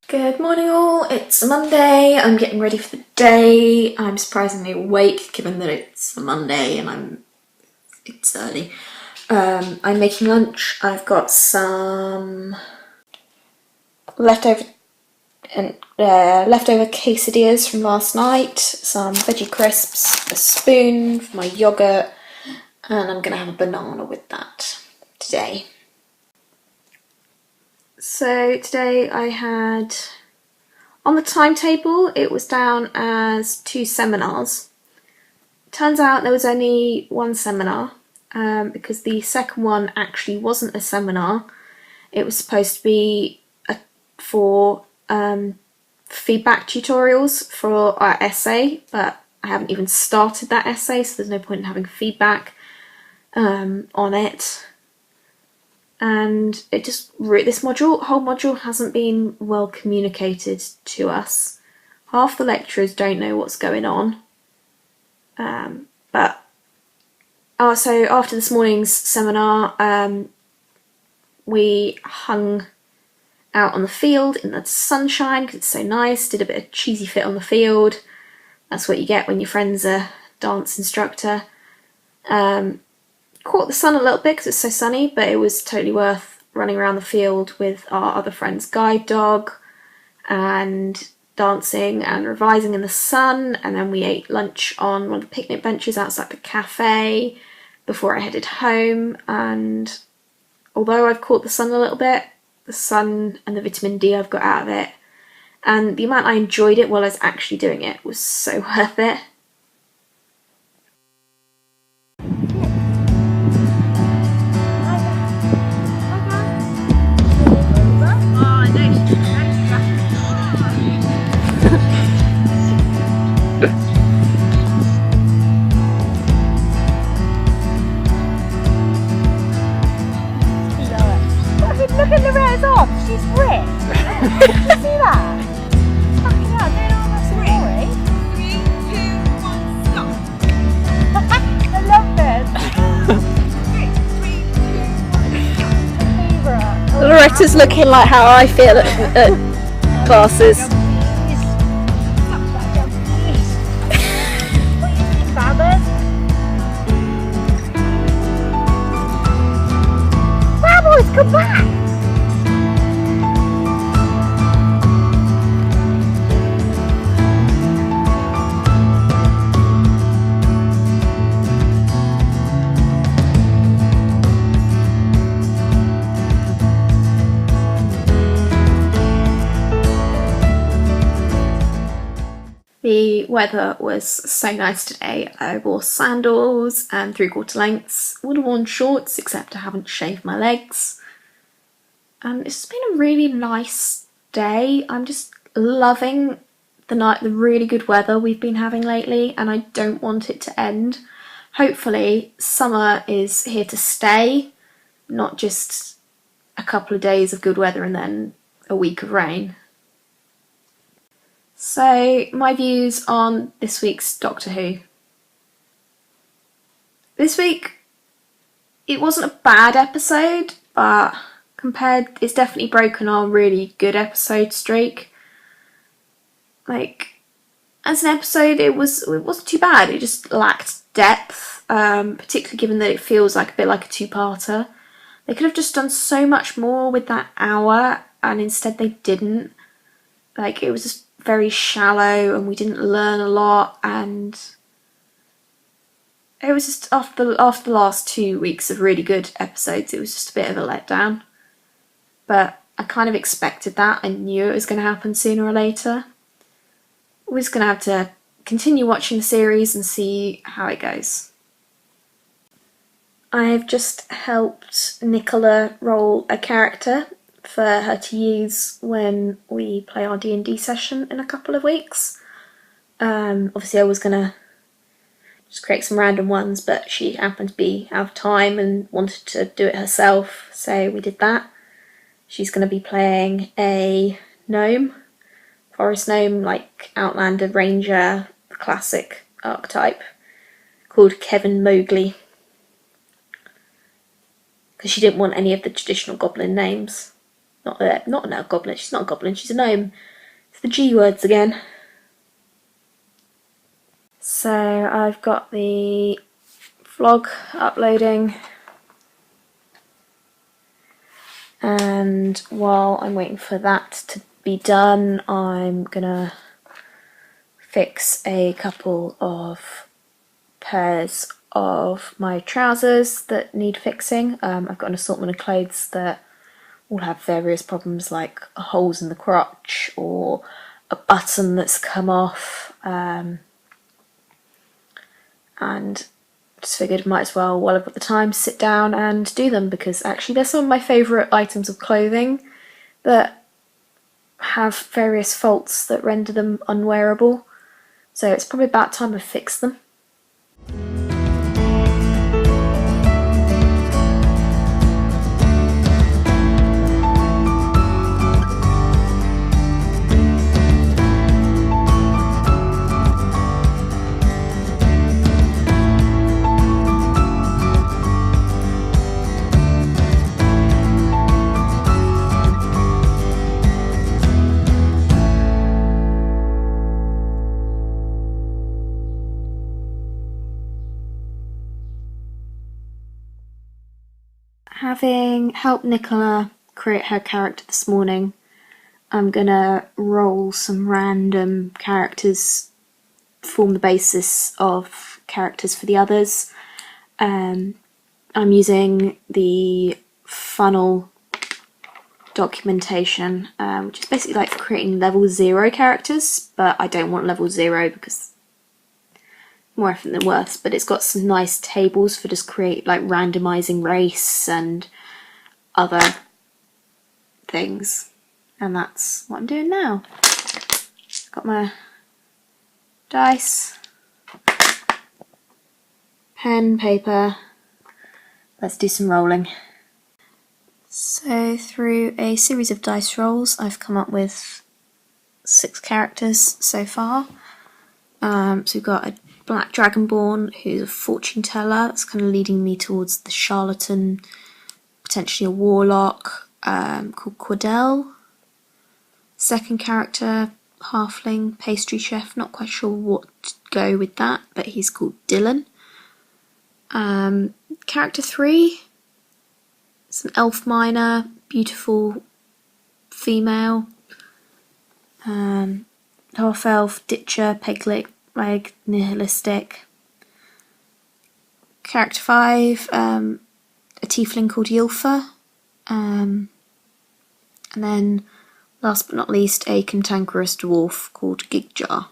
Good morning all, it's Monday, I'm getting ready for the day. I'm surprisingly awake given that it's a Monday and it's early. I'm making lunch. I've got some leftover quesadillas from last night, some veggie crisps, a spoon for my yogurt, and I'm gonna have a banana with that today. So today I had, on the timetable it was down as 2 seminars. Turns out there was only one seminar, because the second one actually wasn't a seminar. It was supposed to be for feedback tutorials for our essay, but I haven't even started that essay, so there's no point in having feedback on it. And it just, this whole module hasn't been well communicated to us. Half the lecturers don't know what's going on. So after this morning's seminar, we hung out on the field in the sunshine because it's so nice, did a bit of cheesy fit on the field. That's what you get when your friend's a dance instructor. Caught the sun a little bit because it's so sunny, but it was totally worth running around the field with our other friend's guide dog and dancing and revising in the sun. And then we ate lunch on one of the picnic benches outside the cafe before I headed home. And although I've caught the sun a little bit, the sun and the vitamin D I've got out of it, and the amount I enjoyed it while I was actually doing it was so worth it. Look at Loretta's arm, she's ripped. Did you see that? Fucking hell, don't know how story. 3, 2, 1, stop. I love this. 3, 2, 1, Loretta's looking like how I feel at classes. What do you think, Babas? Babbles, come back! The weather was so nice today. I wore sandals and 3/4 lengths. Would have worn shorts except I haven't shaved my legs. And it's been a really nice day. I'm just loving the really good weather we've been having lately, and I don't want it to end. Hopefully summer is here to stay, not just a couple of days of good weather and then a week of rain. So, my views on this week's Doctor Who. This week, it wasn't a bad episode, but it's definitely broken our really good episode streak. Like, as an episode, it wasn't too bad. It just lacked depth, particularly given that it feels like a bit like a two-parter. They could have just done so much more with that hour, and instead they didn't. Like, it was just very shallow and we didn't learn a lot, and it was just after the last 2 weeks of really good episodes, it was just a bit of a letdown. But I kind of expected that. I knew it was going to happen sooner or later. We're just going to have to continue watching the series and see how it goes. I've just helped Nicola roll a character for her to use when we play our D&D session in a couple of weeks. Obviously I was going to just create some random ones, but she happened to be out of time and wanted to do it herself, so we did that. She's going to be playing a gnome, forest gnome, like Outlander Ranger, the classic archetype, called Kevin Mowgli. because she didn't want any of the traditional goblin names. Not a goblin, she's not a goblin, she's a gnome. It's the G words again. So I've got the vlog uploading, and while I'm waiting for that to be done, I'm gonna fix a couple of pairs of my trousers that need fixing. I've got an assortment of clothes that all have various problems, like holes in the crotch or a button that's come off, and just figured might as well, while I've got the time, sit down and do them, because actually they're some of my favourite items of clothing that have various faults that render them unwearable, so it's probably about time I fix them. Having helped Nicola create her character this morning, I'm gonna roll some random characters, form the basis of characters for the others. I'm using the funnel documentation, which is basically like creating level 0 characters, but I don't want level 0 because more effort than worth, but it's got some nice tables for just create like randomizing race and other things, and that's what I'm doing now. Got my dice, pen, paper, let's do some rolling. So through a series of dice rolls I've come up with 6 characters so far. So we've got a Black Dragonborn who's a fortune teller, that's kind of leading me towards the charlatan, potentially a warlock, called Quadel. Second character, halfling, pastry chef, not quite sure what to go with that, but he's called Dylan. Character 3, it's an elf miner, beautiful female, half elf, ditcher, pegleg, nihilistic. Character 5, a tiefling called Ylfa, and then last but not least a cantankerous dwarf called Gigjar.